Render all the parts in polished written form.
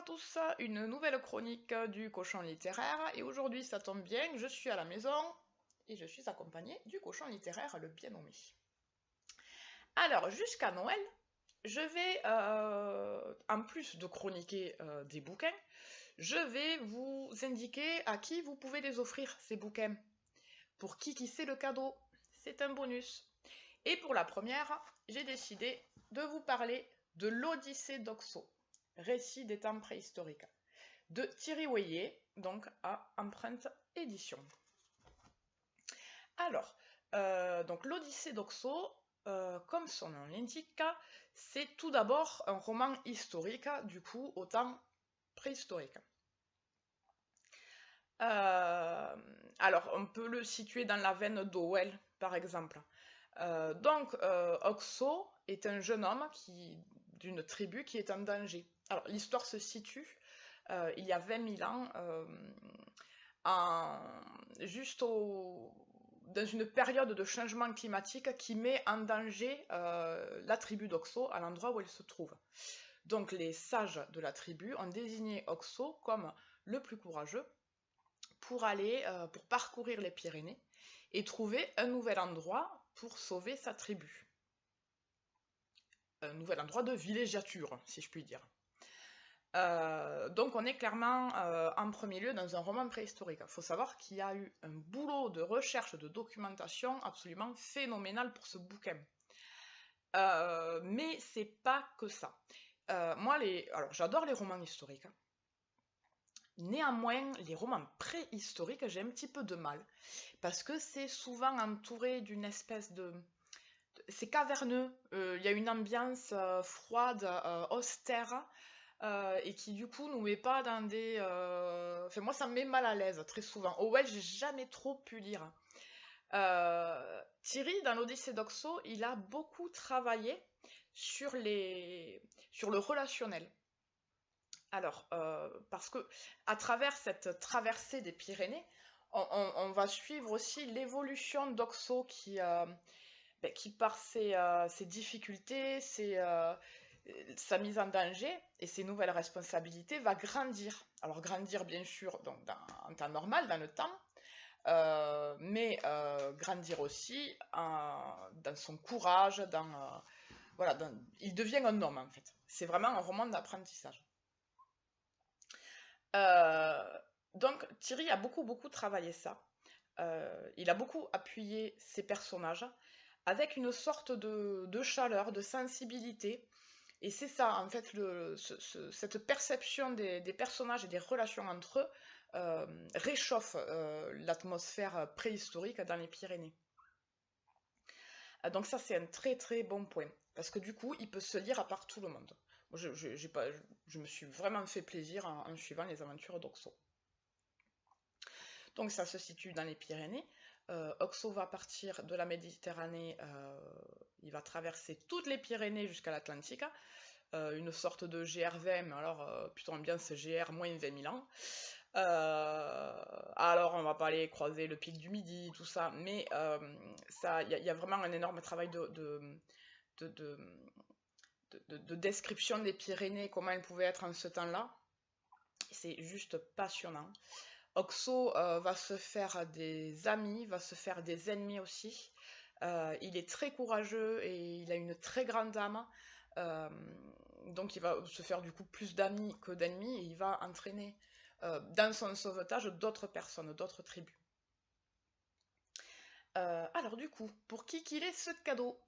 tous, une nouvelle chronique du cochon littéraire, et aujourd'hui ça tombe bien, je suis à la maison et je suis accompagnée du cochon littéraire le bien nommé. Alors jusqu'à Noël, je vais, en plus de chroniquer des bouquins, je vais vous indiquer à qui vous pouvez les offrir, ces bouquins. Pour qui c'est le cadeau, c'est un bonus. Et pour la première, j'ai décidé de vous parler de l'Odyssée d'Oxo, récit des temps préhistoriques, de Thierry Weyé, donc à Empreinte Édition. Alors, donc l'Odyssée d'Oxo, comme son nom l'indique, c'est tout d'abord un roman historique, du coup, au temps préhistorique. Alors, on peut le situer dans la veine d'Orwell, par exemple. Oxo est un jeune homme d'une tribu qui est en danger. Alors, l'histoire se situe il y a 20 000 ans, dans une période de changement climatique qui met en danger la tribu d'Oxo à l'endroit où elle se trouve. Donc, les sages de la tribu ont désigné Oxo comme le plus courageux pour pour parcourir les Pyrénées et trouver un nouvel endroit pour sauver sa tribu. Un nouvel endroit de villégiature, si je puis dire. Donc on est clairement en premier lieu dans un roman préhistorique. Il faut savoir qu'il y a eu un boulot de recherche, de documentation absolument phénoménal pour ce bouquin. Mais c'est pas que ça. Moi, alors j'adore les romans historiques. Néanmoins, les romans préhistoriques, j'ai un petit peu de mal. Parce que c'est souvent entouré d'une espèce de... C'est caverneux, il y a une ambiance froide, austère, et qui du coup nous met pas dans des... Enfin moi ça me met mal à l'aise très souvent. Orwell, j'ai jamais trop pu lire. Thierry, dans l'Odyssée d'Oxo, il a beaucoup travaillé sur le relationnel. Alors, parce que à travers cette traversée des Pyrénées, on va suivre aussi l'évolution d'Oxo qui par ses difficultés, sa mise en danger et ses nouvelles responsabilités, va grandir. Alors grandir bien sûr donc en temps normal, dans le temps, mais grandir aussi dans son courage, voilà, il devient un homme en fait. C'est vraiment un roman d'apprentissage. Donc Thierry a beaucoup travaillé ça. Il a beaucoup appuyé ses personnages avec une sorte de chaleur, de sensibilité. Et c'est ça, en fait, cette perception des personnages et des relations entre eux réchauffe l'atmosphère préhistorique dans les Pyrénées. Donc ça, c'est un très bon point. Parce que du coup, il peut se lire à part tout le monde. Moi, je me suis vraiment fait plaisir en suivant les aventures d'Oxo. Donc ça se situe dans les Pyrénées. Oxo va partir de la Méditerranée, il va traverser toutes les Pyrénées jusqu'à l'Atlantique, une sorte de GR20, mais alors plutôt ambiance GR moins 20 000 ans. Alors on va pas aller croiser le pic du Midi, tout ça, mais il y a vraiment un énorme travail de description des Pyrénées, comment elles pouvaient être en ce temps-là. C'est juste passionnant. Oxo va se faire des amis, va se faire des ennemis aussi. Il est très courageux et il a une très grande âme. Donc il va se faire du coup plus d'amis que d'ennemis et il va entraîner dans son sauvetage d'autres personnes, d'autres tribus. Alors du coup, pour qui qu'il est ce cadeau?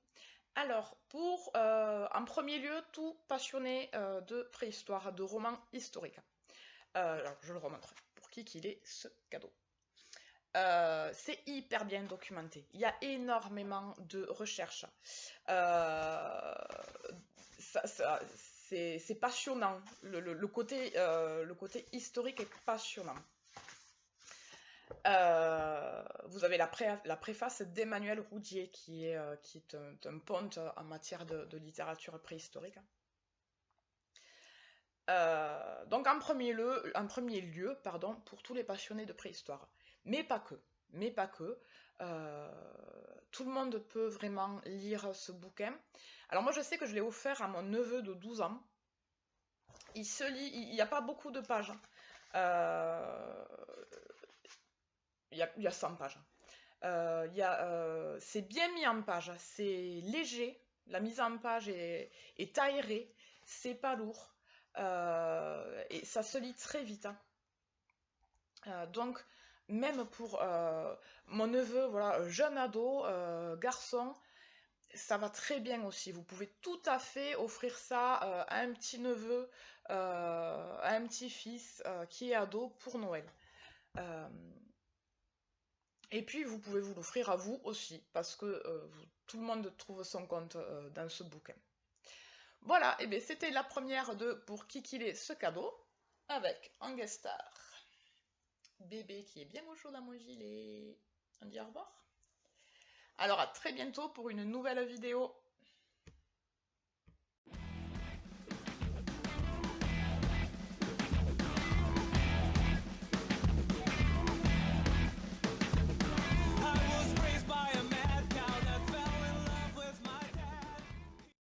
Alors, en premier lieu, tout passionné de préhistoire, de romans historiques. Alors, je le remontrerai. Pour qui qu'il est ce cadeau? C'est hyper bien documenté. Il y a énormément de recherches. C'est passionnant. Le côté historique est passionnant. Vous avez la préface d'Emmanuel Roudier, qui est un ponte en matière de littérature préhistorique. Donc en premier lieu, pour tous les passionnés de préhistoire. Mais pas que. Tout le monde peut vraiment lire ce bouquin. Alors moi je sais que je l'ai offert à mon neveu de 12 ans. il se lit, il n'y a pas beaucoup de pages. Il y a 100 pages. C'est bien mis en page, c'est léger, la mise en page est aérée, c'est pas lourd, et ça se lit très vite. Donc, même pour mon neveu, voilà, jeune ado, garçon, ça va très bien aussi. Vous pouvez tout à fait offrir ça à un petit neveu, à un petit fils qui est ado pour Noël. Euh, et puis vous pouvez vous l'offrir à vous aussi, parce que tout le monde trouve son compte dans ce bouquin. Voilà, et bien c'était la première de Pour qui qu'il est ce cadeau, avec en guest star bébé qui est bien au chaud dans mon gilet. On dit au revoir. Alors à très bientôt pour une nouvelle vidéo.